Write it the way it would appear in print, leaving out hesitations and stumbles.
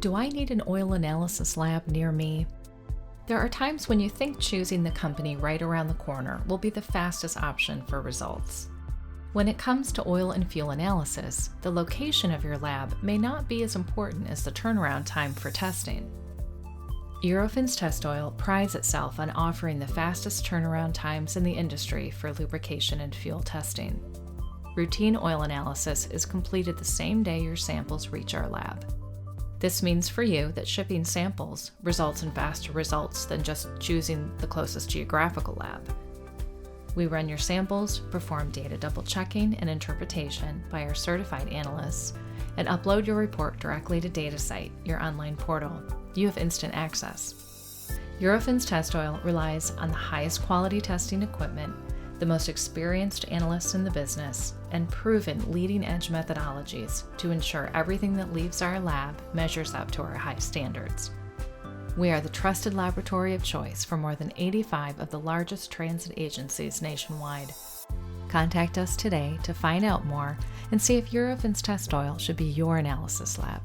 Do I need an oil analysis lab near me? There are times when you think choosing the company right around the corner will be the fastest option for results. When it comes to oil and fuel analysis, the location of your lab may not be as important as the turnaround time for testing. Eurofins TestOil prides itself on offering the fastest turnaround times in the industry for lubrication and fuel testing. Routine oil analysis is completed the same day your samples reach our lab. This means for you that shipping samples results in faster results than just choosing the closest geographical lab. We run your samples, perform data double-checking and interpretation by our certified analysts, and upload your report directly to DataSite, your online portal. You have instant access. Eurofins TestOil relies on the highest quality testing equipment, the most experienced analysts in the business, and proven leading-edge methodologies to ensure everything that leaves our lab measures up to our high standards. We are the trusted laboratory of choice for more than 85 of the largest transit agencies nationwide. Contact us today to find out more and see if Eurofins TestOil should be your analysis lab.